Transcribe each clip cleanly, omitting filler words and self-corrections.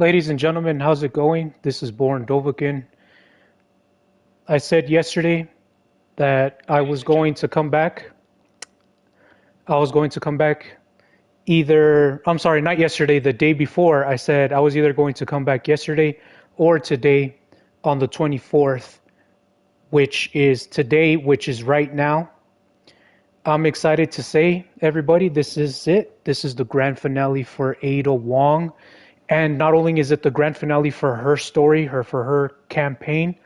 Ladies and gentlemen, how's it going? This is BornDovahkiin. I said yesterday that I was going to come back. I'm sorry, not yesterday, the day before. I said I was either going to come back yesterday or today on the 24th, which is today, which is right now. I'm excited to say, everybody, this is it. This is the grand finale for Ada Wong. And not only is it the grand finale for her story, for her campaign,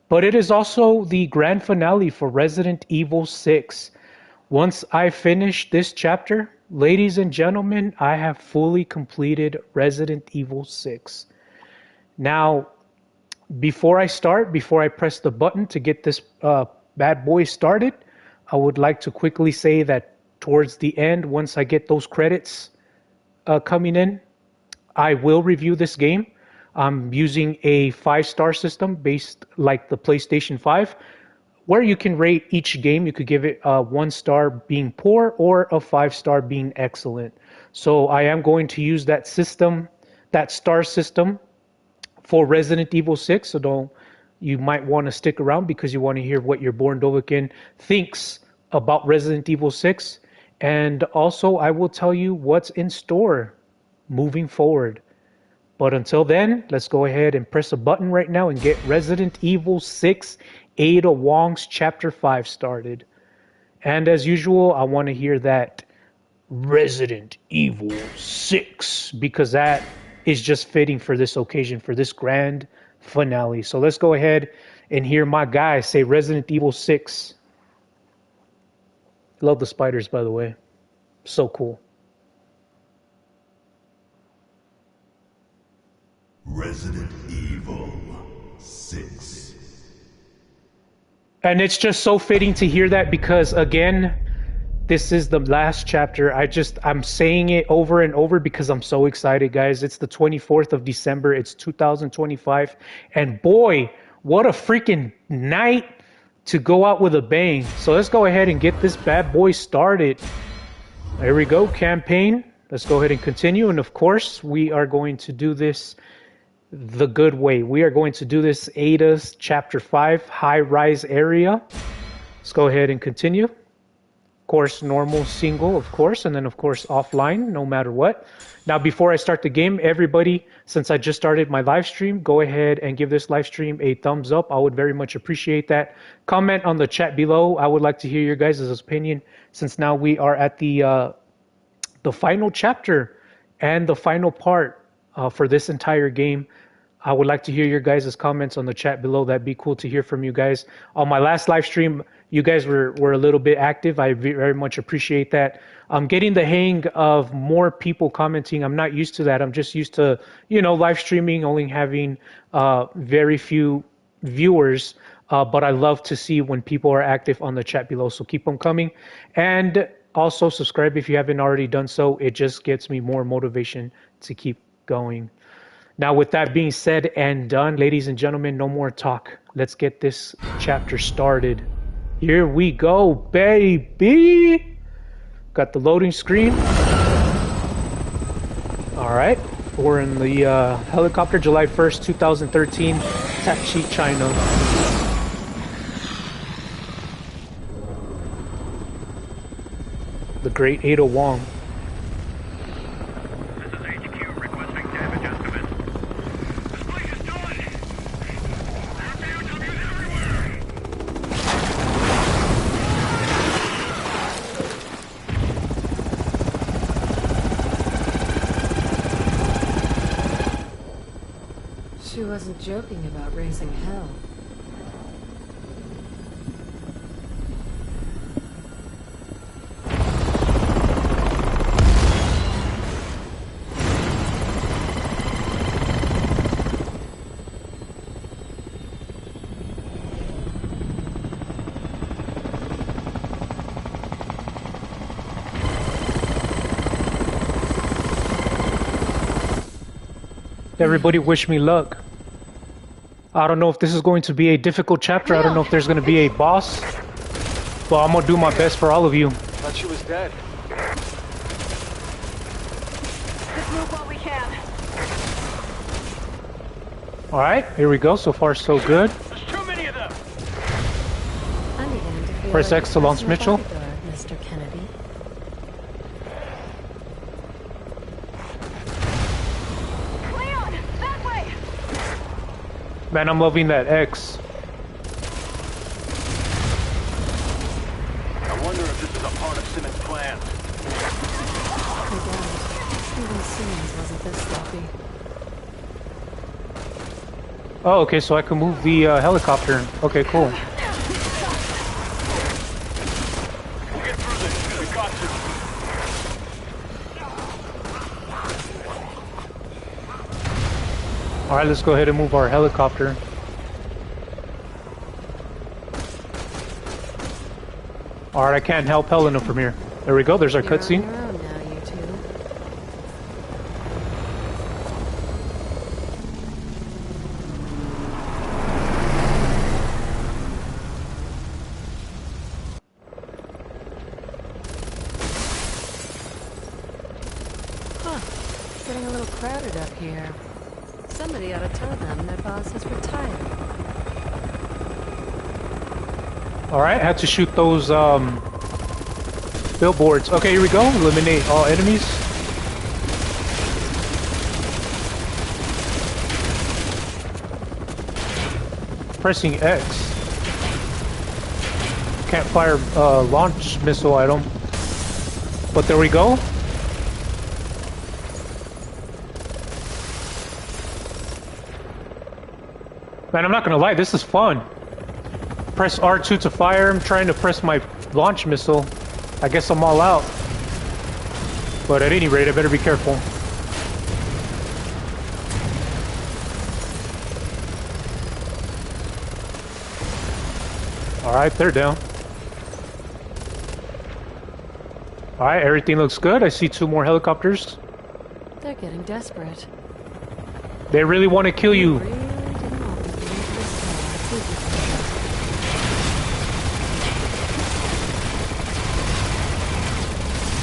but it is also the grand finale for Resident Evil 6. Once I finish this chapter, ladies and gentlemen, I have fully completed Resident Evil 6. Now, before I press the button to get this bad boy started, I would like to quickly say that towards the end, once I get those credits coming in, I will review this game. I'm using a 5-star system based like the PlayStation 5, where you can rate each game. You could give it 1 star being poor or a 5-star being excellent. So I am going to use that system, that star system, for Resident Evil 6. So you might want to stick around because you want to hear what your BornDovahkiin thinks about Resident Evil 6. And also I will tell you what's in store moving forward. But until then, let's go ahead and press a button right now and get Resident Evil 6 Ada Wong's Chapter 5 started. And as usual, I want to hear that Resident Evil 6, because that is just fitting for this occasion, for this grand finale. So let's go ahead and hear my guy say Resident Evil 6. Love the spiders, by the way. So cool. Resident Evil 6. And it's just so fitting to hear that because, again, this is the last chapter. I'm saying it over and over because I'm so excited, guys. It's the 24th of December. It's 2025. And boy, what a freaking night to go out with a bang. So let's go ahead and get this bad boy started. There we go, campaign. Let's go ahead and continue. And of course, we are going to do this the good way. We are going to do this Ada's Chapter 5 high-rise area. Let's go ahead and continue. Of course, normal, single, of course, and then of course offline, no matter what. Now, before I start the game, everybody, since I just started my live stream, go ahead and give this live stream a thumbs up. I would very much appreciate that. Comment on the chat below. I would like to hear your guys' opinion, since now we are at the final chapter and the final part for this entire game. I would like to hear your guys' comments on the chat below. That'd be cool to hear from you guys. On my last live stream, you guys were a little bit active. I very much appreciate that. I'm getting the hang of more people commenting. I'm not used to that. I'm just used to, live streaming, only having very few viewers. But I love to see when people are active on the chat below. So keep them coming. And also subscribe if you haven't already done so. It just gets me more motivation to keep going. Now, with that being said and done, ladies and gentlemen, no more talk. Let's get this chapter started. Here we go, baby. Got the loading screen. All right. We're in the helicopter, July 1st, 2013, Tachi, China. The great Ada Wong. She wasn't joking about raising hell. Everybody wish me luck. I don't know if this is going to be a difficult chapter. I don't know if there's going to be a boss. But I'm going to do my best for all of you. Thought she was dead. Let's move while we can. Alright, here we go. So far, so good. There's too many of them. I'm beginning to feel Press like X a to launch personal Mitchell. bodyguard, Mr. Kennedy. Leon, that way! Man, I'm loving that X. I wonder if this is a part of Simmons' plan. I doubt it. Even Simmons wasn't this sloppy. Oh, okay, so I can move the helicopter. Okay, cool. We'll get through this. We got to. Alright, let's go ahead and move our helicopter. Alright, I can't help Helena from here. There we go, there's our You're on cutscene. your own now, you two. Huh. Getting a little crowded up here. Somebody ought to tell them their boss has retired. Alright, had to shoot those billboards. Okay, here we go. Eliminate all enemies. Pressing X. Can't fire launch missile item. But there we go. Man, I'm not gonna lie, this is fun. Press R2 to fire. I'm trying to press my launch missile. I guess I'm all out. But at any rate, I better be careful. Alright, they're down. Alright, everything looks good. I see 2 more helicopters. They're getting desperate. They really want to kill you. Really didn't want me to leave this far, did you?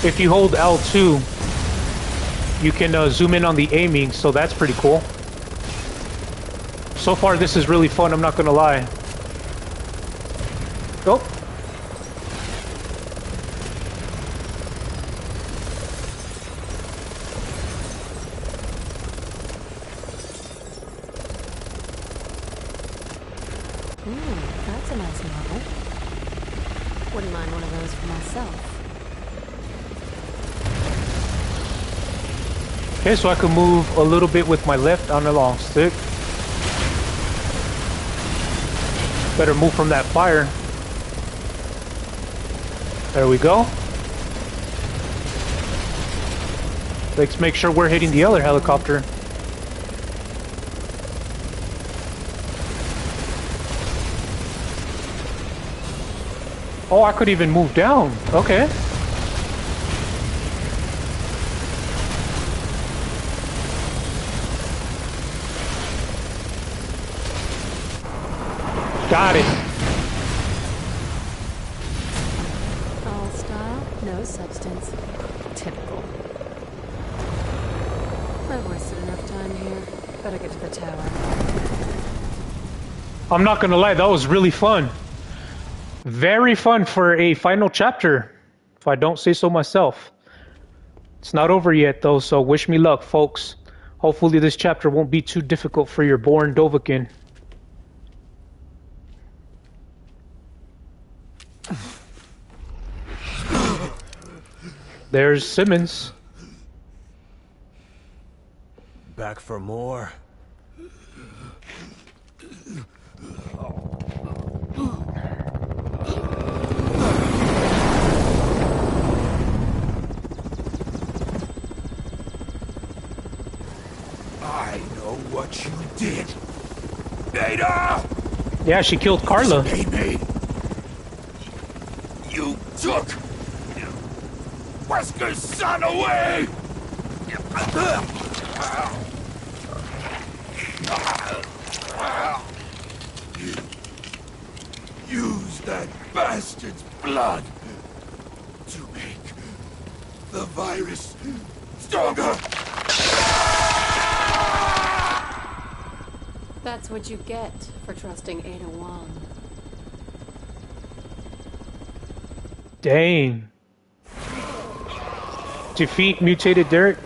If you hold L2, you can zoom in on the aiming, so that's pretty cool. So far, this is really fun, I'm not gonna lie. Go. That's a nice novel. Wouldn't mind one of those for myself. Okay, so I can move a little bit with my left on the long stick. Better move from that fire. There we go. Let's make sure we're hitting the other helicopter. Oh, I could even move down. Okay. Got it. All style, no substance. Typical. I've wasted enough time here. Better get to the tower. I'm not gonna lie, that was really fun. Very fun for a final chapter, if I don't say so myself. It's not over yet though, so wish me luck, folks. Hopefully this chapter won't be too difficult for your BornDovahkiin. There's Simmons. Back for more. I know what you did. Ada! Yeah, she killed Carla. Amy! You took Wesker's son away! You used that bastard's blood to make the virus stronger! That's what you get for trusting Ada Wong. Dang. Defeat mutated Derek.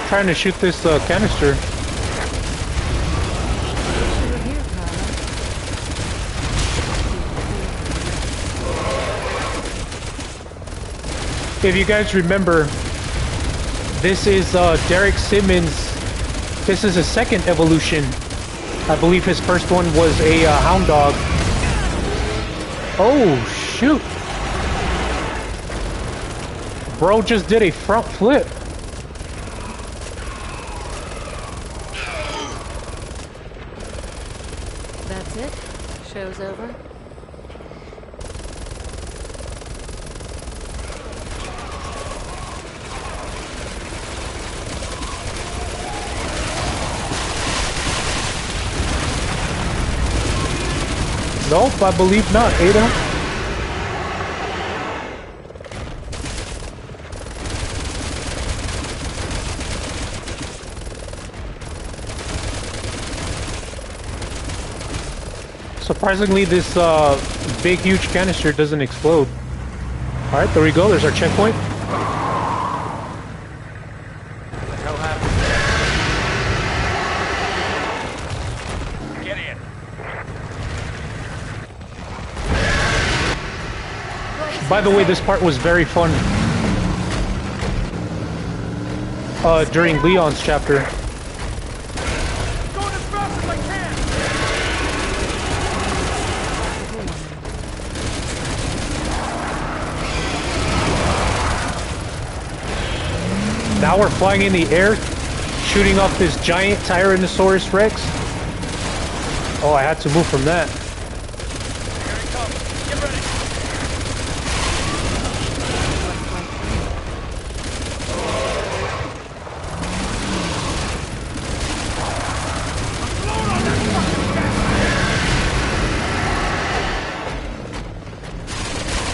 Trying to shoot this canister. If you guys remember, this is Derek Simmons. This is his second evolution. I believe his first one was a hound dog. Oh, shoot. Bro just did a front flip. That's it? Show's over? Nope, I believe not, Ada. Surprisingly, this big, huge canister doesn't explode. Alright, there we go. There's our checkpoint. What the hell happened? Get in. By the way, this part was very fun. During Leon's chapter. Going as fast as I can. Now we're flying in the air, shooting off this giant Tyrannosaurus Rex. Oh, I had to move from that. Here he comes. Get ready.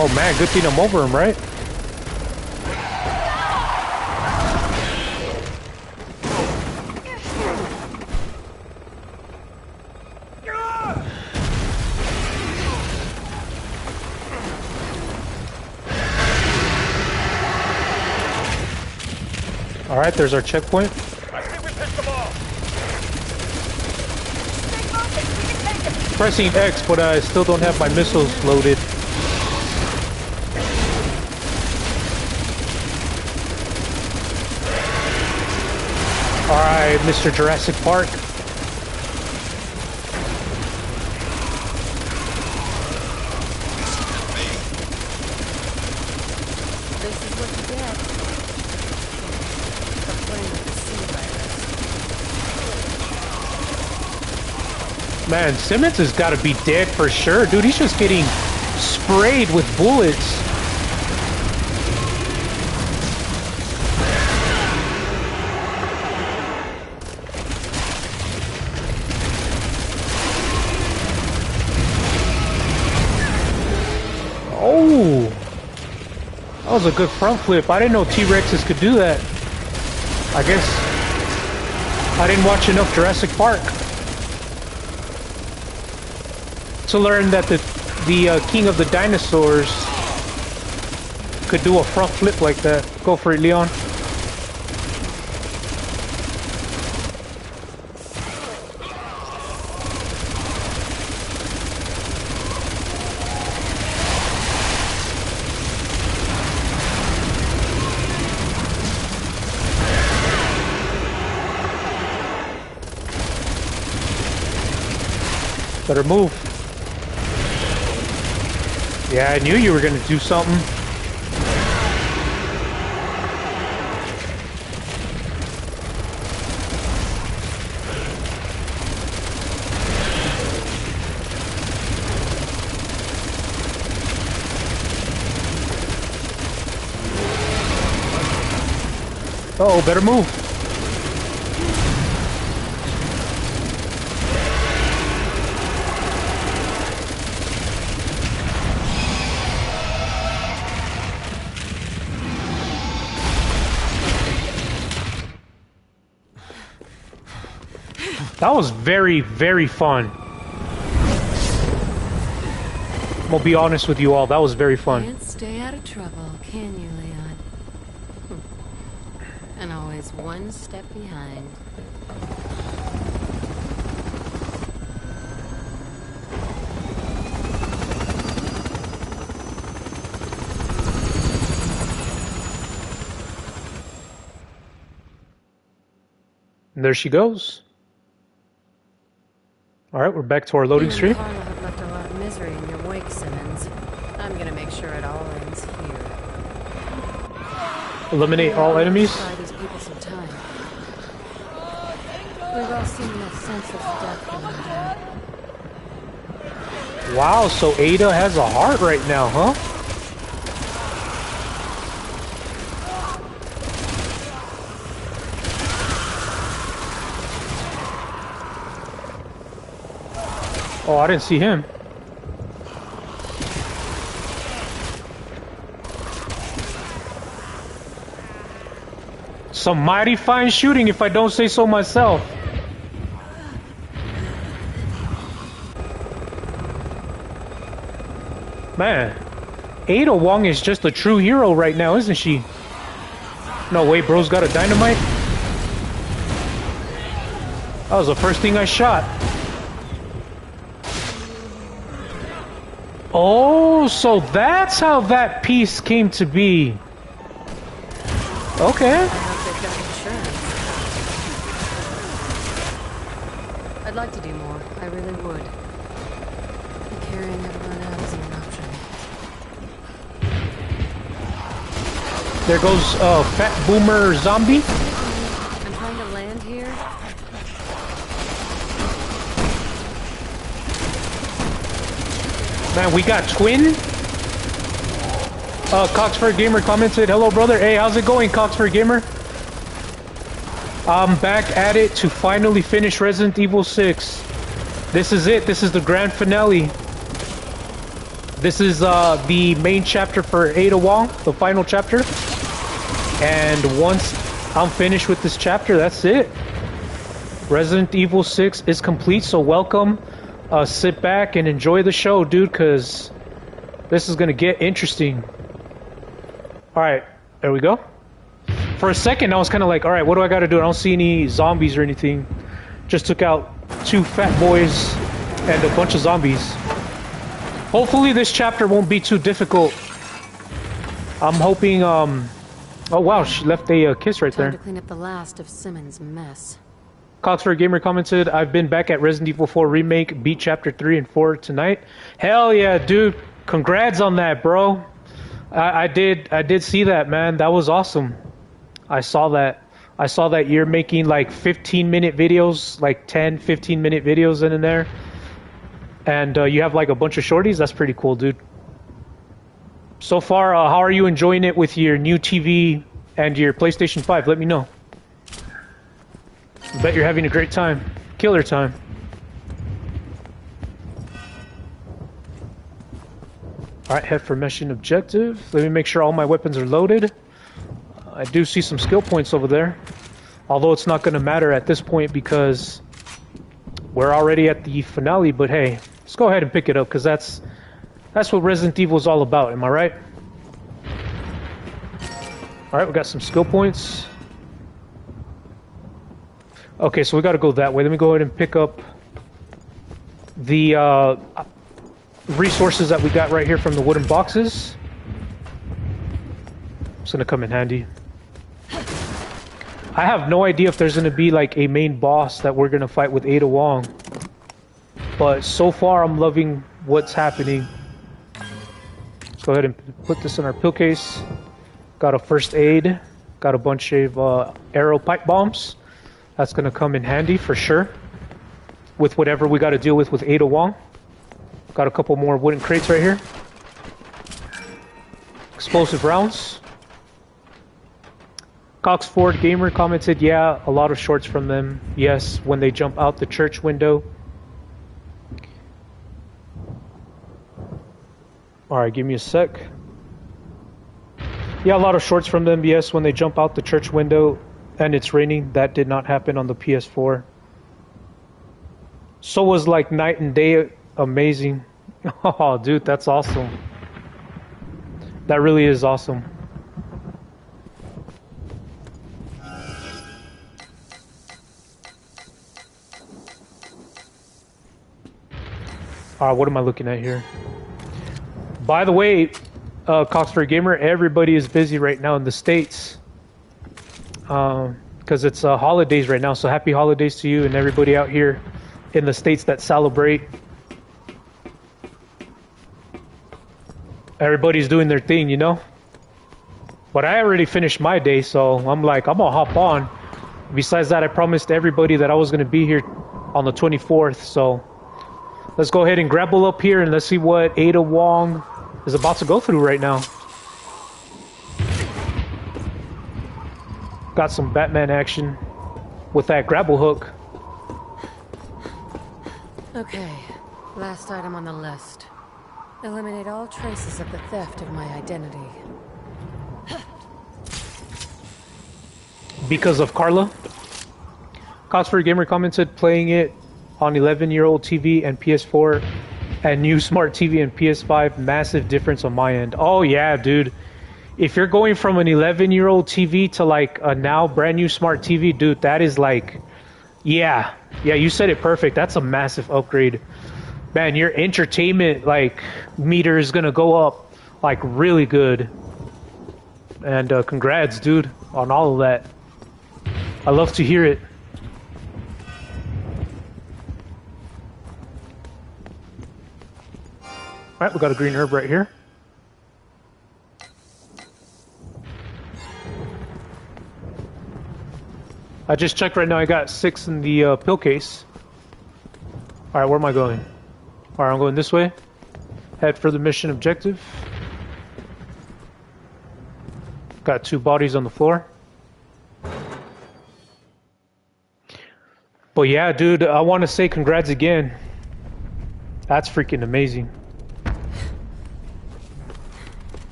Oh man, good thing I'm over him, right? Alright, there's our checkpoint. I think we pissed them off. Pressing X, but I still don't have my missiles loaded. Alright, Mr. Jurassic Park. This is what you get. For playing with the sea virus. Man, Simmons has got to be dead for sure. Dude, he's just getting sprayed with bullets. Oh, that was a good front flip. I didn't know T-Rexes could do that. I guess I didn't watch enough Jurassic Park to learn that the king of the dinosaurs could do a front flip like that. Go for it, Leon. Better move. Yeah, I knew you were gonna do something. Uh-oh, better move. That was very, very fun. I'm gonna be honest with you all, that was very fun. Can't stay out of trouble, can you, Leon? And always one step behind. And there she goes. Alright, we're back to our loading screen. Carla have left a lot of misery in your wake, Simmons. I'm gonna make sure it all ends here. Eliminate all enemies. Buy these people some time. We've all seen that senseless death around here. Wow, so Ada has a heart right now, huh? Oh, I didn't see him. Some mighty fine shooting, if I don't say so myself. Man, Ada Wong is just a true hero right now, isn't she? No, wait, bro's got a dynamite? That was the first thing I shot. Oh, so that's how that piece came to be. Okay. I hope they've got insurance. I'd like to do more. I really would. But carrying everyone out isn't an option. There goes Fat Boomer Zombie. I'm trying to land here. Man, we got Twin. Coxford Gamer commented, hello brother. Hey, how's it going, Coxford Gamer? I'm back at it to finally finish Resident Evil 6. This is it. This is the grand finale. This is the main chapter for Ada Wong, the final chapter. And once I'm finished with this chapter, that's it. Resident Evil 6 is complete, so welcome. Sit back and enjoy the show, dude, because this is going to get interesting. Alright, there we go. For a second, I was kind of like, alright, what do I got to do? I don't see any zombies or anything. Just took out 2 fat boys and a bunch of zombies. Hopefully this chapter won't be too difficult. I'm hoping, oh wow, she left a kiss right there. Time to clean up the last of Simmons' mess. Coxford Gamer commented, I've been back at Resident Evil 4 Remake, beat Chapter 3 and 4 tonight. Hell yeah, dude. Congrats on that, bro. I did see that, man. That was awesome. I saw that. I saw that you're making like 15-minute videos, like 10, 15-minute videos in there. And you have like a bunch of shorties. That's pretty cool, dude. So far, how are you enjoying it with your new TV and your PlayStation 5? Let me know. I bet you're having a great time. Killer time. Alright, head for mission objective. Let me make sure all my weapons are loaded. I do see some skill points over there. Although it's not going to matter at this point because we're already at the finale. But hey, let's go ahead and pick it up because that's what Resident Evil is all about. Am I right? Alright, we got some skill points. Okay, so we got to go that way. Let me go ahead and pick up the resources that we got right here from the wooden boxes. It's going to come in handy. I have no idea if there's going to be like a main boss that we're going to fight with Ada Wong. But so far, I'm loving what's happening. Let's go ahead and put this in our pill case. Got a first aid. Got a bunch of arrow pipe bombs. That's going to come in handy for sure. With whatever we got to deal with Ada Wong. Got a couple more wooden crates right here. Explosive rounds. Coxford Gamer commented, yeah, a lot of shorts from them. Yes, when they jump out the church window. Alright, give me a sec. Yeah, a lot of shorts from them, yes, when they jump out the church window and it's raining. That did not happen on the PS4. So was like night and day amazing. Oh, dude, that's awesome. That really is awesome. Alright, what am I looking at here? By the way, Coxford Gamer, everybody is busy right now in the States. Because it's holidays right now, so happy holidays to you and everybody out here in the States that celebrate. Everybody's doing their thing, you know? But I already finished my day, so I'm like, I'm gonna hop on. Besides that, I promised everybody that I was gonna be here on the 24th, so let's go ahead and grapple up here and let's see what Ada Wong is about to go through right now. Got some Batman action with that grapple hook. Okay, last item on the list. Eliminate all traces of the theft of my identity. Because of Carla. Coxford Gamer commented playing it on 11-year-old TV and PS4 and new smart TV and PS5. Massive difference on my end. Oh yeah, dude. If you're going from an 11-year-old TV to like a now brand new smart TV, dude, that is like, yeah, you said it perfect. That's a massive upgrade. Man, your entertainment like meter is gonna go up like really good. And congrats, dude, on all of that. I love to hear it. Alright, we got a green herb right here. I just checked right now, I got 6 in the pill case. Alright, where am I going? Alright, I'm going this way. Head for the mission objective. Got 2 bodies on the floor. But yeah, dude, I want to say congrats again. That's freaking amazing.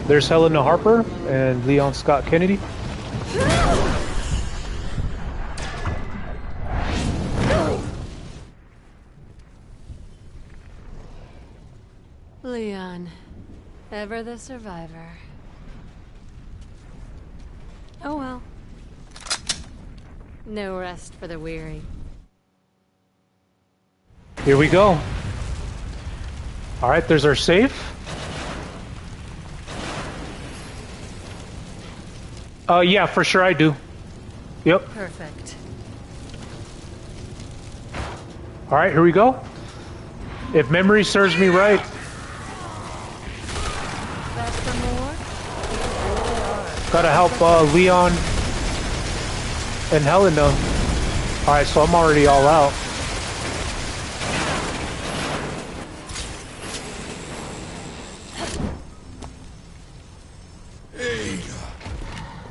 There's Helena Harper and Leon Scott Kennedy. Leon, ever the survivor. Oh well. No rest for the weary. Here we go. Alright, there's our safe. Yeah, for sure I do. Yep. Perfect. Alright, here we go. If memory serves me right. Back for more? Gotta help Leon and Helena. Alright, so I'm already all out.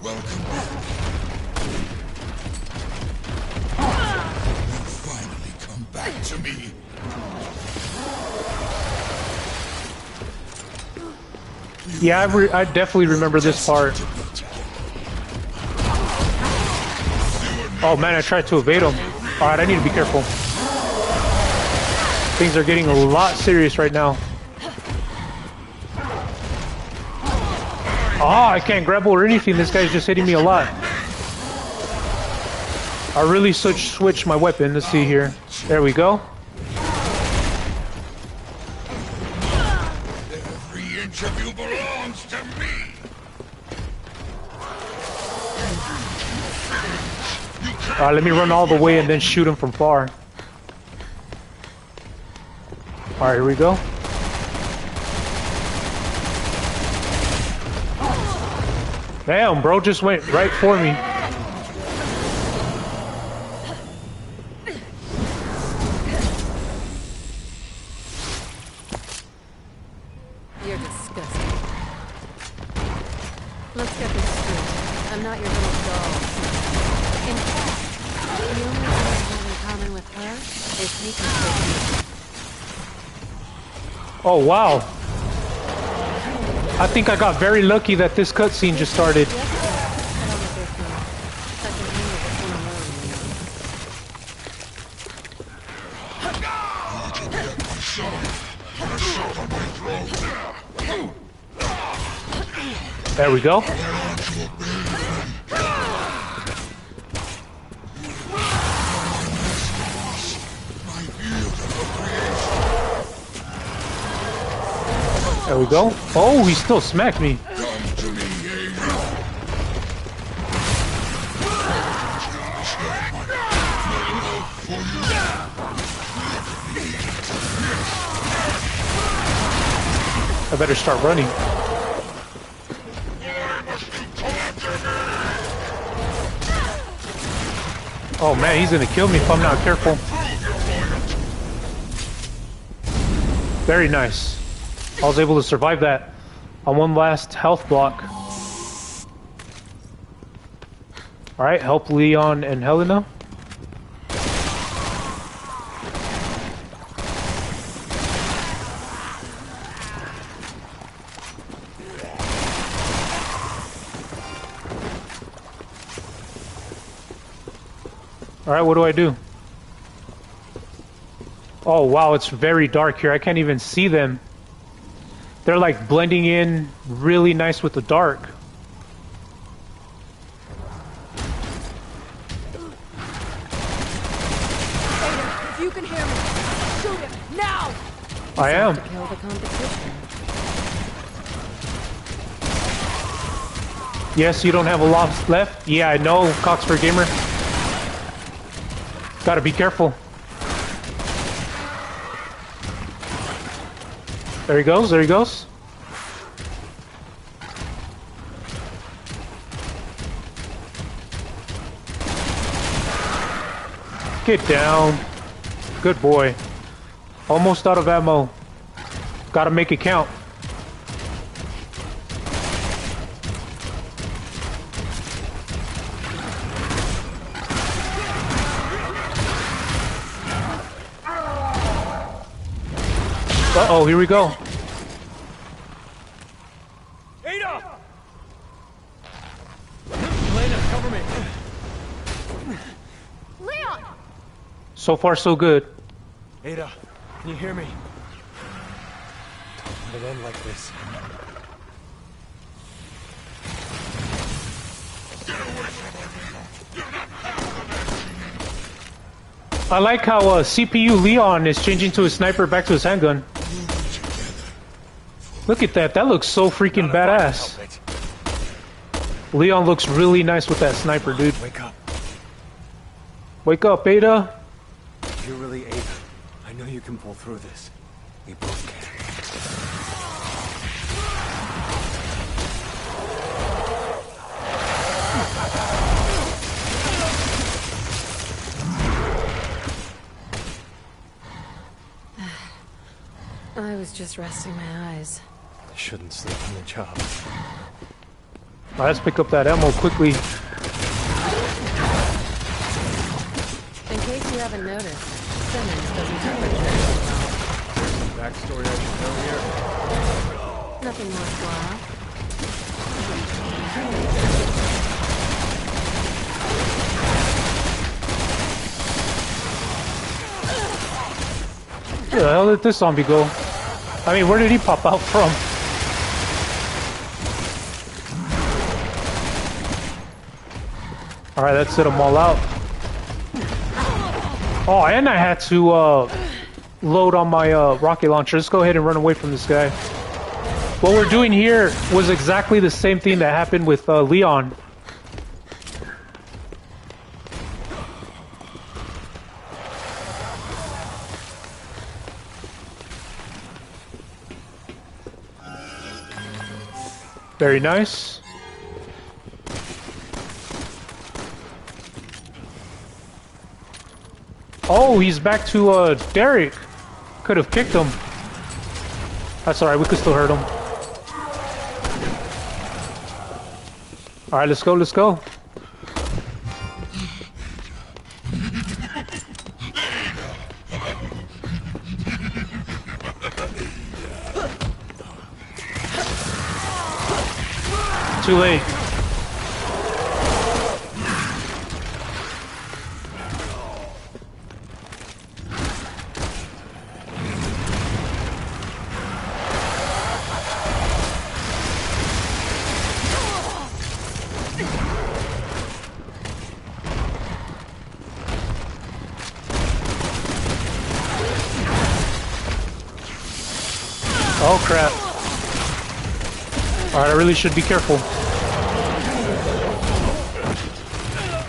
Welcome back. You finally come back to me. Yeah, I definitely remember this part. Oh man, I tried to evade him. Alright, I need to be careful. Things are getting a lot serious right now. Oh, I can't grapple or anything. This guy's just hitting me a lot. I really switched my weapon. Let's see here. There we go. Every inch of you belongs to me. Let me run all the way and then shoot him from far. Alright, here we go. Damn, bro just went right for me. You're disgusting. Let's get this straight. I'm not your little doll. In fact, the only thing I have in common with her is hatred for you. Oh, wow. I think I got very lucky that this cutscene just started. There we go. There we go. Oh, he still smacked me. I better start running. Oh man, he's gonna kill me if I'm not careful. Very nice. I was able to survive that on one last health block. Alright, help Leon and Helena. Alright, what do I do? Oh wow, it's very dark here. I can't even see them. They're like blending in really nice with the dark. If you can hear me, shoot him now! I am. Kill the competition. Yes, you don't have a lot left. Yeah, I know, Coxford Gamer. Gotta be careful. There he goes, there he goes. Get down. Good boy. Almost out of ammo. Gotta make it count. Uh-oh, here we go. Ada! Elena, cover me. Leon! So far, so good. Ada, can you hear me? Don't let it end like this. I like how CPU Leon is changing to his sniper back to his handgun. Look at that. That looks so freaking badass. Leon looks really nice with that sniper, dude. Wake up. Wake up, Ada. If you're really Ada, I know you can pull through this. We both can. I was just resting my eyes. You shouldn't sleep on your job. Alright, let's pick up that ammo quickly. In case you haven't noticed, Simmons doesn't have a very well. Backstory I should know here. Nothing worthwhile. Where the hell did this zombie go? I mean, where did he pop out from? Alright, let's set them all out. Oh, and I had to load on my rocket launcher. Let's go ahead and run away from this guy. What we're doing here was exactly the same thing that happened with Leon. Very nice. Oh, he's back to Derek. Could have kicked him. That's alright, we could still hurt him. Alright, let's go, let's go. Too late. Oh crap. Alright, I really should be careful.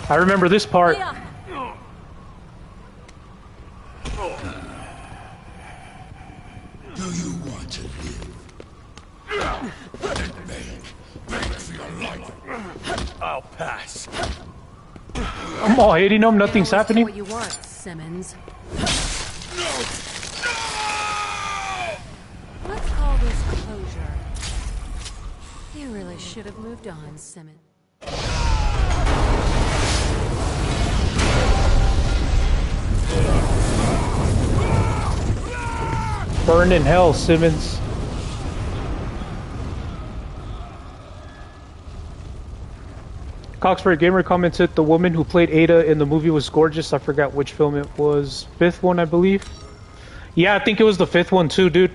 I remember this part. Do you want to live? Then beg for your life. I'll pass. I'm all hitting him, nothing's Always do happening. what you want, Simmons. Let's call this closure. You really should have moved on, Simmons. Burn in hell, Simmons. Coxford Gamer commented the woman who played Ada in the movie was gorgeous. I forgot which film it was. Fifth one, I believe. Yeah, I think it was the fifth one too, dude.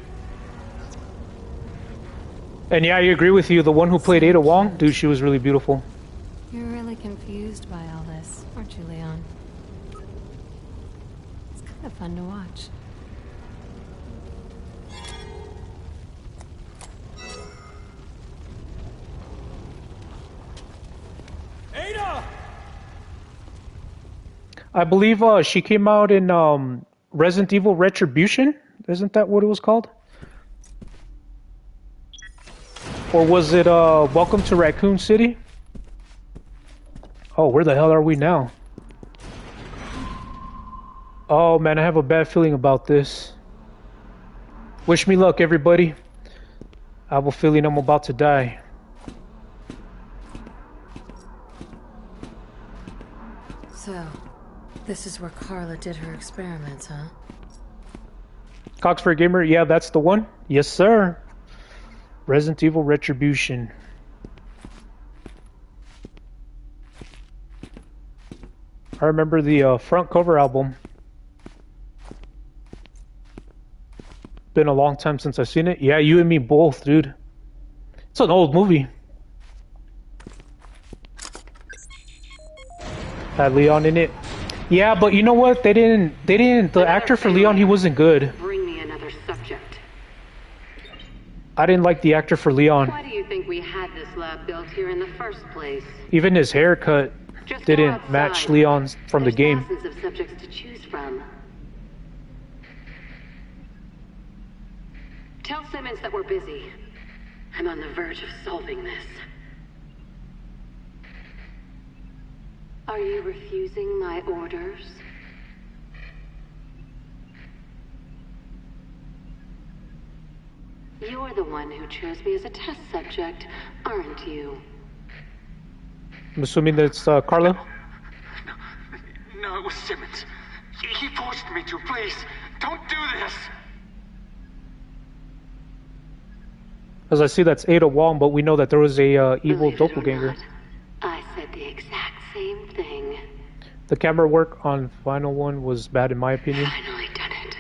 And yeah, I agree with you. The one who played Ada Wong, dude, she was really beautiful. You're really confused by all this, aren't you, Leon? It's kind of fun to watch. Ada! I believe she came out in Resident Evil Retribution. Isn't that what it was called? Or was it Welcome to Raccoon City? Oh, where the hell are we now? Oh man, I have a bad feeling about this. Wish me luck, everybody. I have a feeling I'm about to die. So, this is where Carla did her experiments, huh? Coxford Gamer, yeah, that's the one. Yes, sir. Resident Evil Retribution. I remember the front cover album. Been a long time since I've seen it. Yeah, you and me both, dude. It's an old movie. Had Leon in it. Yeah, but you know what? They didn't, the actor for Leon, he wasn't good. Bring me another subject. I didn't like the actor for Leon. Why do you think we had this lab built here in the first place? Even his haircut Just go didn't match outside. Leon's from the There's game. thousands of subjects to choose from. Tell Simmons that we're busy. I'm on the verge of solving this. Are you refusing my orders? You're the one who chose me as a test subject, aren't you? I'm assuming that's Carla. No, it was Simmons. He forced me to. Please, don't do this. As I see, that's Ada Wong, but we know that there was a evil Believe it or doppelganger. not, I said the exact same thing. The camera work on final one was bad, in my opinion. Finally done it.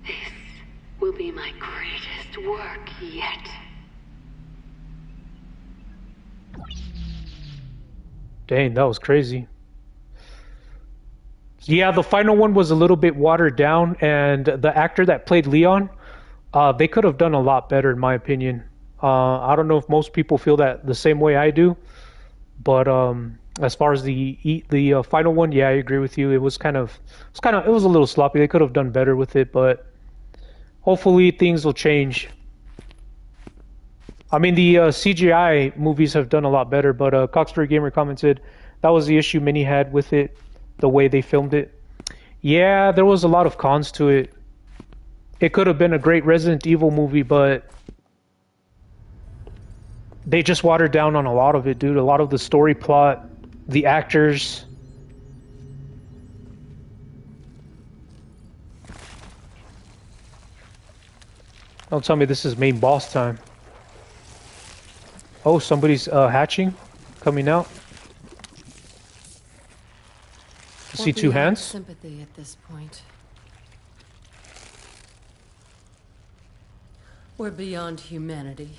This will be my greatest work yet. Dang, that was crazy. Yeah, the final one was a little bit watered down, and the actor that played Leon, they could have done a lot better, in my opinion. I don't know if most people feel that the same way I do, but as far as the final one, yeah, I agree with you. It was a little sloppy. They could have done better with it, but hopefully things will change. I mean, the CGI movies have done a lot better, but Coxbury Gamer commented that was the issue many had with it, the way they filmed it. Yeah, there was a lot of cons to it. It could have been a great Resident Evil movie, but they just watered down on a lot of it, dude. A lot of the story plot, the actors. Don't tell me this is main boss time. Oh, somebody's hatching, coming out. See two hands. Sympathy at this point. We're beyond humanity.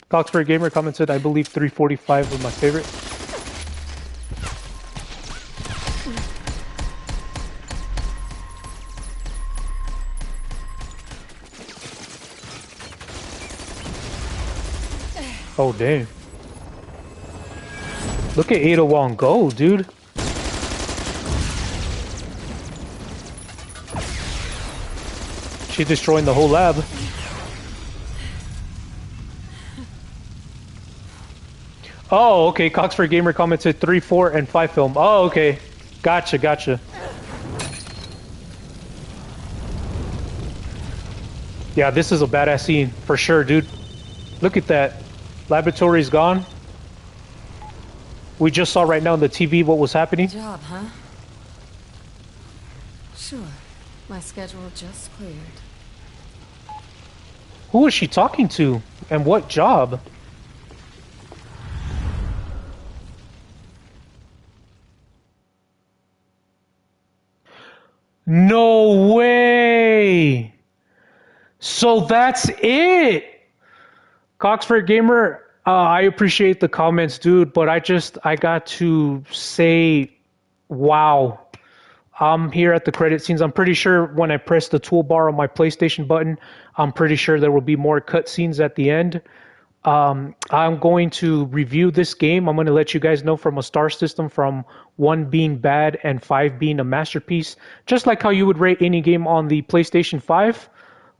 Coxford Gamer commented, I believe 345 was my favorite. Oh, damn. Look at Ada Wong go, dude. She's destroying the whole lab. Oh, okay. Coxford Gamer commented 3, 4, and 5 film. Oh, okay. Gotcha, gotcha. Yeah, this is a badass scene for sure, dude. Look at that. Laboratory's gone. We just saw right now on the TV what was happening. Good job, huh? Sure. My schedule just cleared. Who was she talking to? And what job? No way! So that's it! Coxford Gamer, I appreciate the comments, dude, but I got to say, wow. I'm here at the credit scenes. I'm pretty sure when I press the toolbar on my PlayStation button, I'm pretty sure there will be more cutscenes at the end. I'm going to review this game. I'm going to let you guys know from a star system, from 1 being bad and 5 being a masterpiece. Just like how you would rate any game on the PlayStation 5,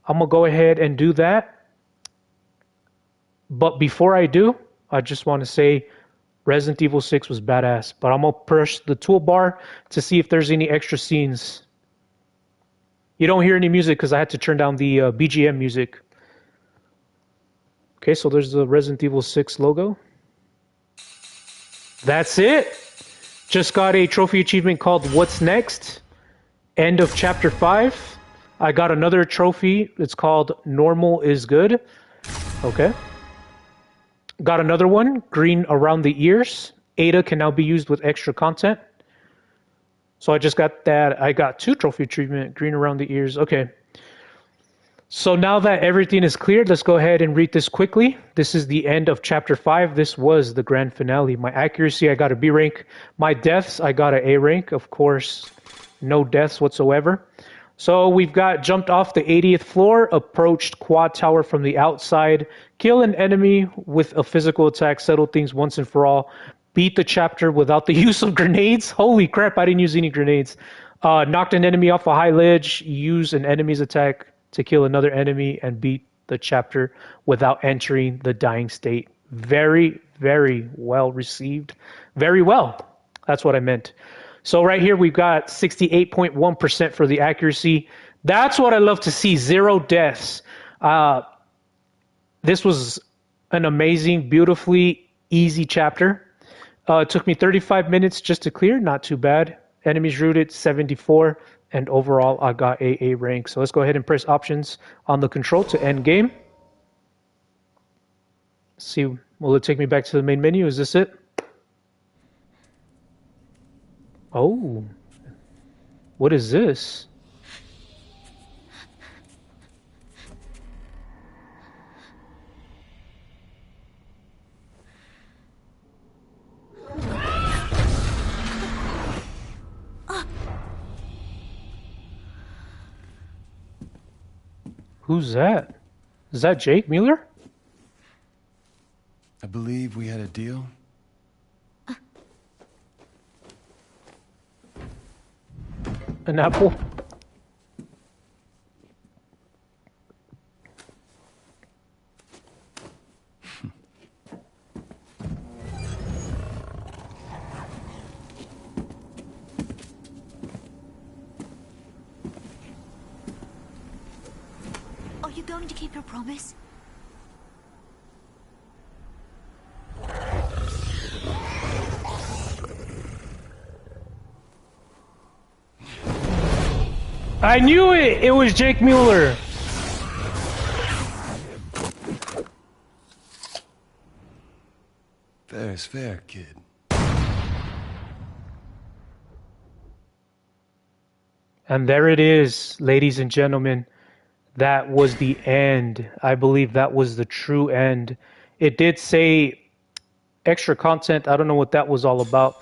I'm going to go ahead and do that. But before I do, I just want to say Resident Evil 6 was badass. But I'm going to push the toolbar to see if there's any extra scenes. You don't hear any music because I had to turn down the BGM music. Okay, so there's the Resident Evil 6 logo. That's it. Just got a trophy achievement called What's Next? End of Chapter 5. I got another trophy. It's called Normal is Good. Okay. Got another one, Green Around the Ears. Ada can now be used with extra content. So I just got that. I got 2 trophy achievement, Green Around the Ears. Okay. So now that everything is cleared, let's go ahead and read this quickly. This is the end of Chapter 5. This was the grand finale. My accuracy, I got a B rank. My deaths, I got an A rank. Of course, no deaths whatsoever. So we've got jumped off the 80th floor, approached Quad Tower from the outside, kill an enemy with a physical attack, settle things once and for all, beat the chapter without the use of grenades. Holy crap, I didn't use any grenades. Knocked an enemy off a high ledge, use an enemy's attack to kill another enemy, and beat the chapter without entering the dying state. Very, very well received. Very well. That's what I meant. So right here, we've got 68.1% for the accuracy. That's what I love to see. 0 deaths. This was an amazing, beautifully easy chapter. It took me 35 minutes just to clear. Not too bad. Enemies rooted, 74. And overall, I got AA rank. So let's go ahead and press options on the control to end game. See, will it take me back to the main menu? Is this it? Oh, what is this? Who's that? Is that Jake Mueller? I believe we had a deal. An apple? Are you going to keep your promise? I knew it! It was Jake Mueller. Fair is fair, kid. And there it is, ladies and gentlemen. That was the end. I believe that was the true end. It did say extra content. I don't know what that was all about.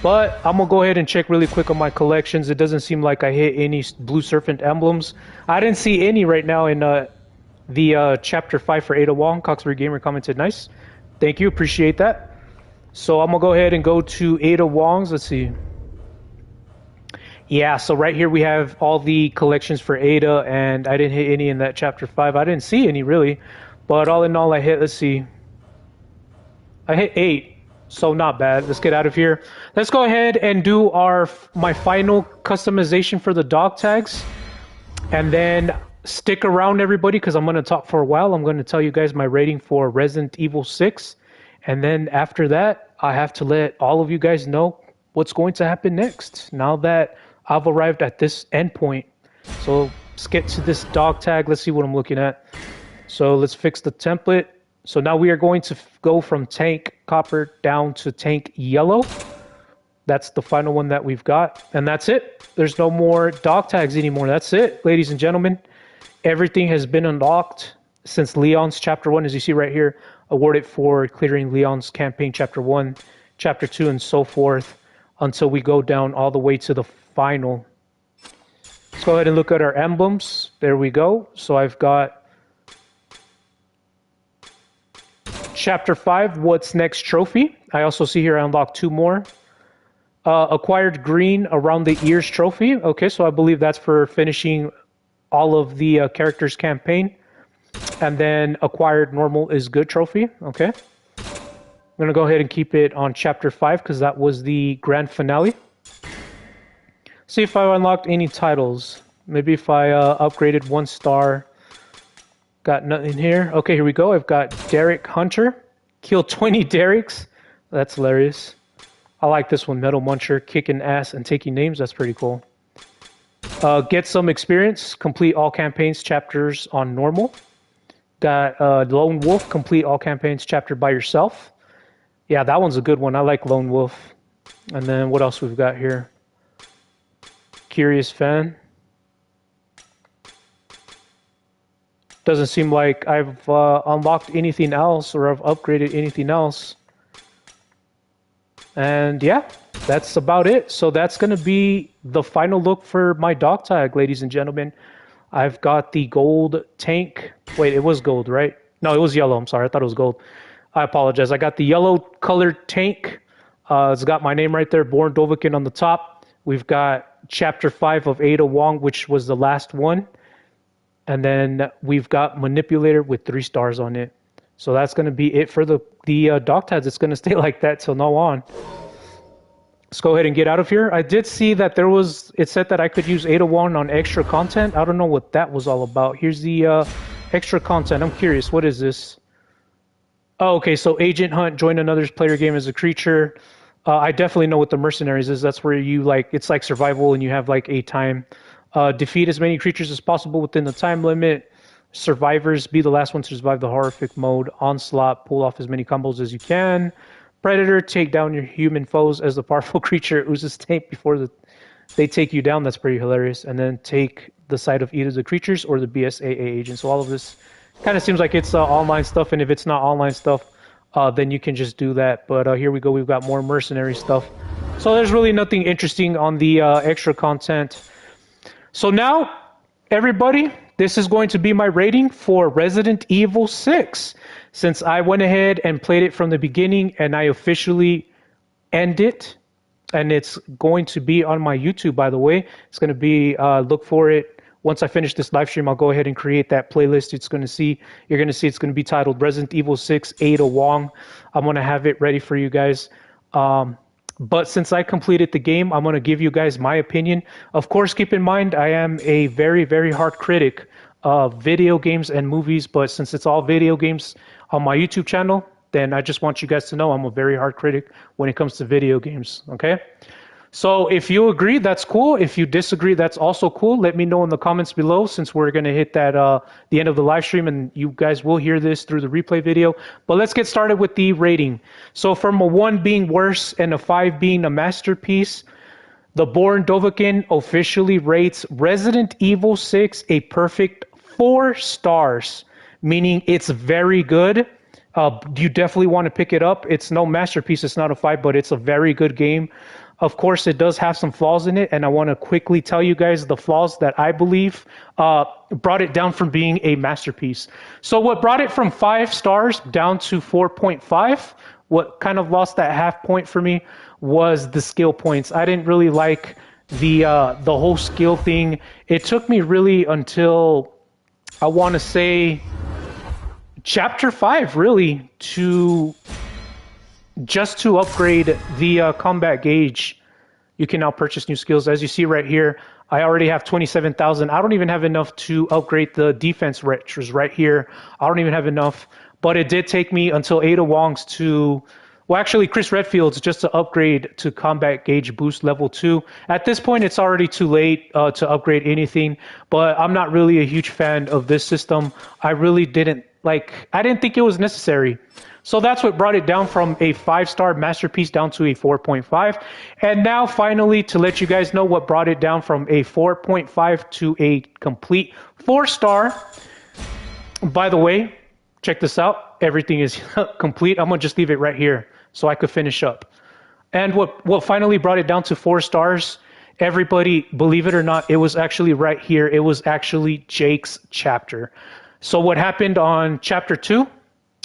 But I'm going to go ahead and check really quick on my collections. It doesn't seem like I hit any Blue Serpent emblems. I didn't see any right now in the Chapter 5 for Ada Wong. Coxbury Gamer commented, nice. Thank you. Appreciate that. So I'm going to go ahead and go to Ada Wong's. Let's see. Yeah, so right here we have all the collections for Ada, and I didn't hit any in that Chapter 5. I didn't see any, really. But all in all, I hit, let's see. I hit 8, so not bad. Let's get out of here. Let's go ahead and do my final customization for the dog tags. And then stick around, everybody, because I'm going to talk for a while. I'm going to tell you guys my rating for Resident Evil 6. And then after that, I have to let all of you guys know what's going to happen next. Now that I've arrived at this endpoint. So let's get to this dog tag. Let's see what I'm looking at. So let's fix the template. So now we are going to go from tank copper down to tank yellow. That's the final one that we've got. And that's it. There's no more dog tags anymore. That's it, ladies and gentlemen. Everything has been unlocked since Leon's Chapter 1, as you see right here, awarded for clearing Leon's campaign Chapter 1, Chapter 2, and so forth, until we go down all the way to the final. Let's go ahead and look at our emblems. There we go. So I've got Chapter 5, What's Next trophy. I also see here I unlocked 2 more. Acquired green around the ears trophy. Okay, so I believe that's for finishing all of the characters' campaign. And then acquired normal is good trophy. Okay. I'm going to go ahead and keep it on Chapter 5 because that was the grand finale. See if I unlocked any titles. Maybe if I upgraded 1 star. Got nothing here. Okay, here we go. I've got Derek Hunter. Kill 20 Dereks. That's hilarious. I like this one. Metal Muncher. Kicking ass and taking names. That's pretty cool. Get some experience. Complete all campaigns chapters on normal. Got Lone Wolf. Complete all campaigns chapter by yourself. Yeah, that one's a good one. I like Lone Wolf. And then what else we've got here? Curious Fan. Doesn't seem like I've unlocked anything else or I've upgraded anything else. And yeah, that's about it. So that's going to be the final look for my dog tag, ladies and gentlemen. I've got the gold tank. Wait, it was gold, right? No, it was yellow. I'm sorry. I thought it was gold. I apologize. I got the yellow colored tank. It's got my name right there, BornDovahkiin on the top. We've got Chapter 5 of Ada Wong, which was the last one. And then we've got Manipulator with 3 stars on it. So that's going to be it for the dog tags. It's going to stay like that till now on. Let's go ahead and get out of here. I did see that it said that I could use Ada Wong on extra content. I don't know what that was all about. Here's the extra content. I'm curious. What is this? Oh, okay. So Agent Hunt, join another player game as a creature. I definitely know what the Mercenaries is. That's where you it's like survival and you have like a time. Defeat as many creatures as possible within the time limit. Survivors, be the last one to survive the horrific mode. Onslaught, pull off as many combos as you can. Predator, take down your human foes as the powerful creature oozes tank before they take you down. That's pretty hilarious. And then take the side of either the creatures or the BSAA agent. So all of this kind of seems like it's online stuff. And if it's not online stuff, then you can just do that. But here we go. We've got more mercenary stuff. So there's really nothing interesting on the extra content. So now, everybody, this is going to be my rating for Resident Evil 6. Since I went ahead and played it from the beginning and I officially end it, and it's going to be on my YouTube, by the way. It's going to be, look for it. Once I finish this live stream, I'll go ahead and create that playlist. You're going to see it's going to be titled Resident Evil 6 Ada Wong. I'm going to have it ready for you guys. But since I completed the game, I'm going to give you guys my opinion. Of course, keep in mind, I am a very, very hard critic of video games and movies. But since it's all video games on my YouTube channel, then I just want you guys to know I'm a very hard critic when it comes to video games. Okay? So if you agree, that's cool. If you disagree, that's also cool. Let me know in the comments below, since we're going to hit that the end of the live stream, and you guys will hear this through the replay video. But let's get started with the rating. So from a 1 being worse and a 5 being a masterpiece, the BornDovahkiin officially rates Resident Evil 6 a perfect 4 stars, meaning it's very good. You definitely want to pick it up. It's no masterpiece, it's not a 5, but it's a very good game. Of course, it does have some flaws in it, and I want to quickly tell you guys the flaws that I believe brought it down from being a masterpiece. So what brought it from 5 stars down to 4.5, what kind of lost that half point for me, was the skill points. I didn't really like the whole skill thing. It took me really until, I want to say, Chapter 5, really, to upgrade the combat gauge. You can now purchase new skills. As you see right here, I already have 27,000. I don't even have enough to upgrade the defense, which is right here. I don't even have enough. But it did take me until Ada Wong's well, actually, Chris Redfield's just to upgrade to combat gauge boost level 2. At this point, it's already too late to upgrade anything. But I'm not really a huge fan of this system. I really didn't think it was necessary. So that's what brought it down from a 5-star masterpiece down to a 4.5. And now finally, to let you guys know what brought it down from a 4.5 to a complete 4-star. By the way, check this out. Everything is complete. I'm going to just leave it right here so I could finish up. And what finally brought it down to 4 stars, everybody, believe it or not, it was actually right here. It was actually Jake's chapter. So what happened on chapter 2?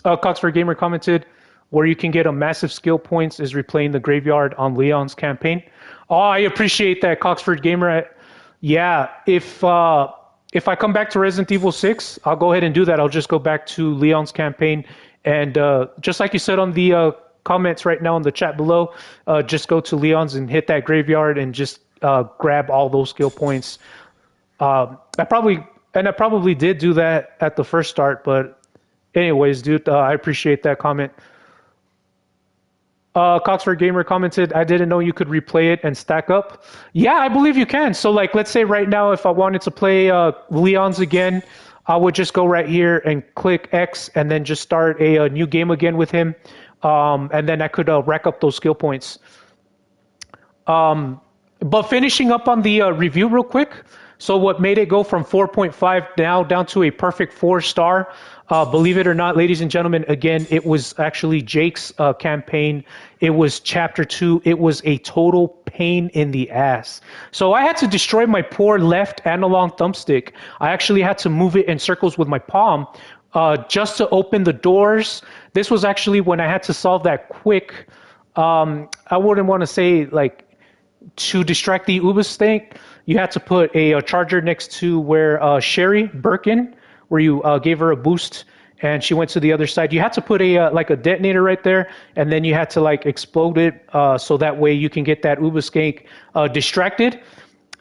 Coxford Gamer commented, where you can get a massive skill points is replaying the graveyard on Leon's campaign. Oh, I appreciate that, Coxford Gamer. Yeah, if I come back to Resident Evil 6, I'll go ahead and do that. I'll just go back to Leon's campaign. And just like you said on the comments right now in the chat below, just go to Leon's and hit that graveyard and just grab all those skill points. I probably did do that at the first start, but anyways, dude, I appreciate that comment. Coxford Gamer commented, I didn't know you could replay it and stack up. Yeah, I believe you can. So like, let's say right now, if I wanted to play Leon's again, I would just go right here and click X and then just start a new game again with him. And then I could rack up those skill points. But finishing up on the review real quick. So what made it go from 4.5 now down to a perfect 4-star? Believe it or not, ladies and gentlemen, again, it was actually Jake's campaign. It was chapter 2. It was a total pain in the ass. So I had to destroy my poor left analog thumbstick. I actually had to move it in circles with my palm just to open the doors. This was actually when I had to solve that quick, I wouldn't want to say like to distract the Uber stink. You had to put a charger next to where Sherry Birkin, where you gave her a boost and she went to the other side. You had to put a like a detonator right there, and then you had to like explode it so that way you can get that Uber skank distracted.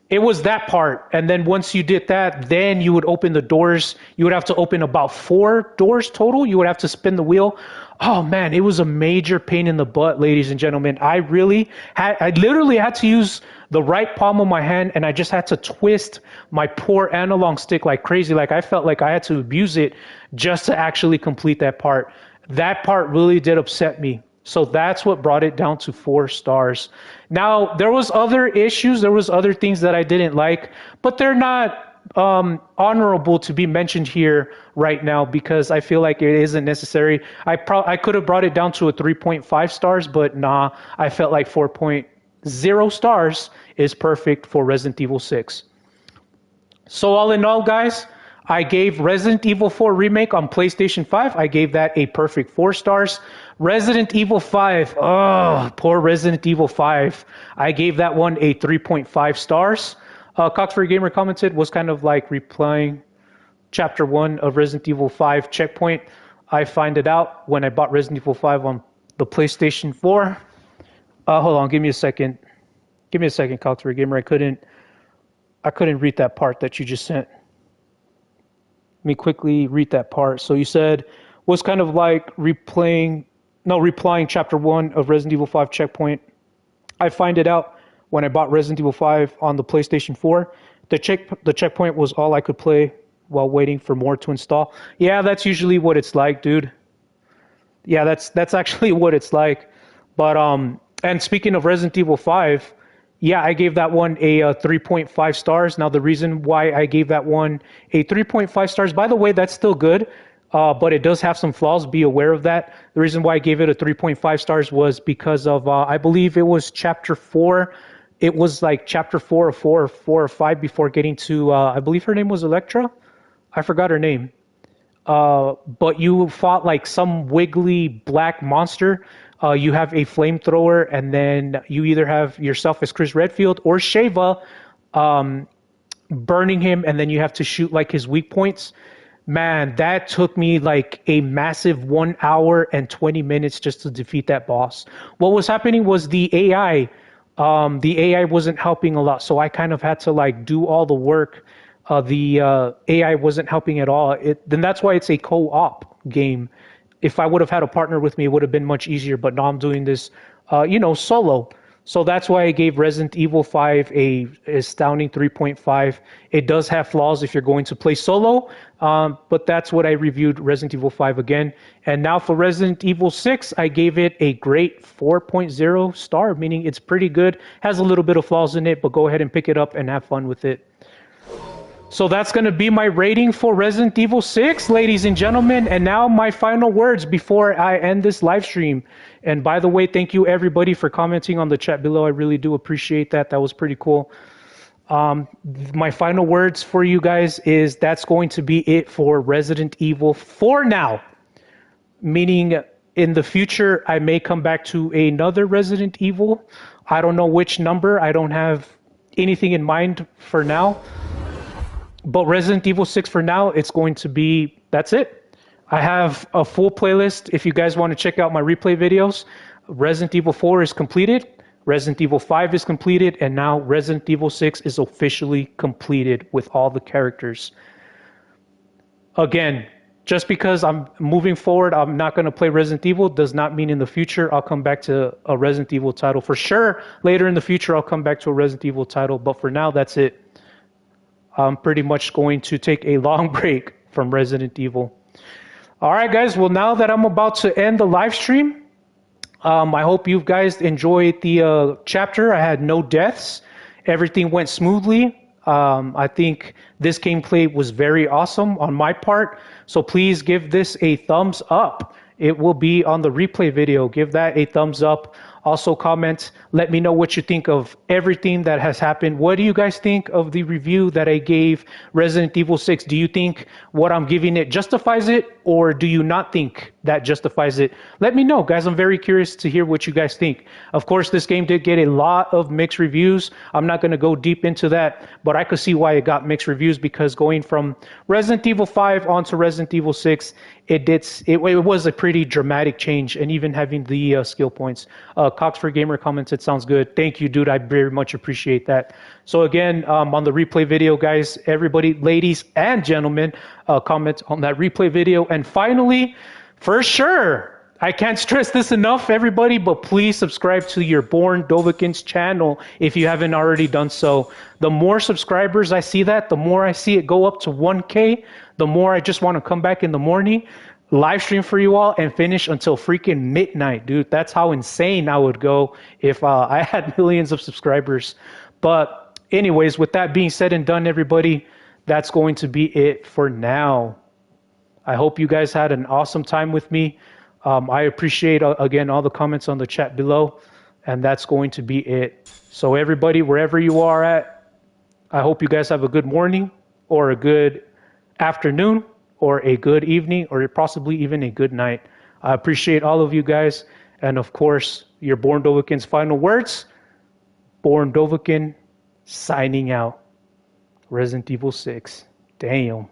It was that part. And then once you did that, then you would open the doors. You would have to open about 4 doors total. You would have to spin the wheel. Oh man, it was a major pain in the butt, ladies and gentlemen. I literally had to use the right palm of my hand, and I just had to twist my poor analog stick like crazy. Like I felt like I had to abuse it just to actually complete that part. That part really did upset me. So that's what brought it down to 4 stars. Now, there was other issues. There was other things that I didn't like, but they're not honorable to be mentioned here right now because I feel like it isn't necessary. I could have brought it down to a 3.5 stars, but nah, I felt like 4.0 stars is perfect for Resident Evil 6. So all in all, guys, I gave Resident Evil 4 Remake on PlayStation 5. I gave that a perfect 4 stars. Resident Evil 5. Oh, poor Resident Evil 5. I gave that one a 3.5 stars. Coxford Gamer commented, was kind of like replying Chapter 1 of Resident Evil 5 Checkpoint. I find it out when I bought Resident Evil 5 on the PlayStation 4. Hold on, give me a second. Give me a second, Coxford Gamer. I couldn't read that part that you just sent. Let me quickly read that part. So you said, was kind of like replying Chapter 1 of Resident Evil 5 Checkpoint. I find it out when I bought Resident Evil 5 on the PlayStation 4. The checkpoint was all I could play while waiting for more to install. Yeah, that's usually what it's like, dude. Yeah, that's actually what it's like. But and speaking of Resident Evil 5, yeah, I gave that one a 3.5 stars. Now the reason why I gave that one a 3.5 stars, by the way, that's still good, but it does have some flaws. Be aware of that. The reason why I gave it a 3.5 stars was because of I believe it was chapter 4. It was like chapter 4 or 4 or 4 or 5 before getting to I believe her name was Electra. I forgot her name. But you fought like some wiggly black monster. You have a flamethrower, and then you either have yourself as Chris Redfield or Sheva burning him, and then you have to shoot like his weak points. Man, that took me like a massive 1 hour and 20 minutes just to defeat that boss. What was happening was the AI wasn't helping a lot, so I kind of had to like do all the work. The AI wasn't helping at all. Then that's why it's a co-op game. If I would have had a partner with me, it would have been much easier. But now I'm doing this, solo. So that's why I gave Resident Evil 5 a astounding 3.5. It does have flaws if you're going to play solo, but that's what I reviewed Resident Evil 5 again. And now for Resident Evil 6, I gave it a great 4.0 star, meaning it's pretty good. Has a little bit of flaws in it, but go ahead and pick it up and have fun with it. So that's going to be my rating for Resident Evil 6, ladies and gentlemen. And now my final words before I end this live stream. And by the way, thank you everybody for commenting on the chat below. I really do appreciate that. That was pretty cool. My final words for you guys is that's going to be it for Resident Evil for now. Meaning in the future, I may come back to another Resident Evil. I don't know which number. I don't have anything in mind for now. But Resident Evil 6 for now, it's going to be, that's it. I have a full playlist. If you guys want to check out my replay videos, Resident Evil 4 is completed, Resident Evil 5 is completed, and now Resident Evil 6 is officially completed with all the characters. Again, just because I'm moving forward, I'm not going to play Resident Evil, does not mean in the future I'll come back to a Resident Evil title. For sure, later in the future, I'll come back to a Resident Evil title, but for now, that's it. I'm pretty much going to take a long break from Resident Evil. All right, guys. Well, now that I'm about to end the live stream, I hope you guys enjoyed the chapter. I had no deaths. Everything went smoothly. I think this gameplay was very awesome on my part. So please give this a thumbs up. It will be on the replay video. Give that a thumbs up. Also comment, let me know what you think of everything that has happened. What do you guys think of the review that I gave Resident Evil 6? Do you think what I'm giving it justifies it, or do you not think that justifies it? Let me know, guys. I'm very curious to hear what you guys think. Of course, this game did get a lot of mixed reviews. I'm not going to go deep into that, but I could see why it got mixed reviews, because going from Resident Evil 5 onto Resident Evil 6, it was a pretty dramatic change, and even having the skill points. Cox for Gamer commented, sounds good. Thank you, dude. I very much appreciate that. So again, on the replay video, guys, everybody, ladies and gentlemen, comment on that replay video. And finally, for sure, I can't stress this enough, everybody, but please subscribe to your BornDovahkiin's channel if you haven't already done so. The more subscribers I see the more I see it go up to 1K, the more I just want to come back in the morning, live stream for you all, and finish until freaking midnight, dude. That's how insane I would go if I had millions of subscribers. But anyways, with that being said and done, everybody, that's going to be it for now. I hope you guys had an awesome time with me. I appreciate, again, all the comments on the chat below, and that's going to be it. So everybody, wherever you are at, I hope you guys have a good morning, or a good afternoon, or a good evening, or possibly even a good night. I appreciate all of you guys, and of course, your BornDovahkiin's final words. BornDovahkiin signing out. Resident Evil 6. Damn.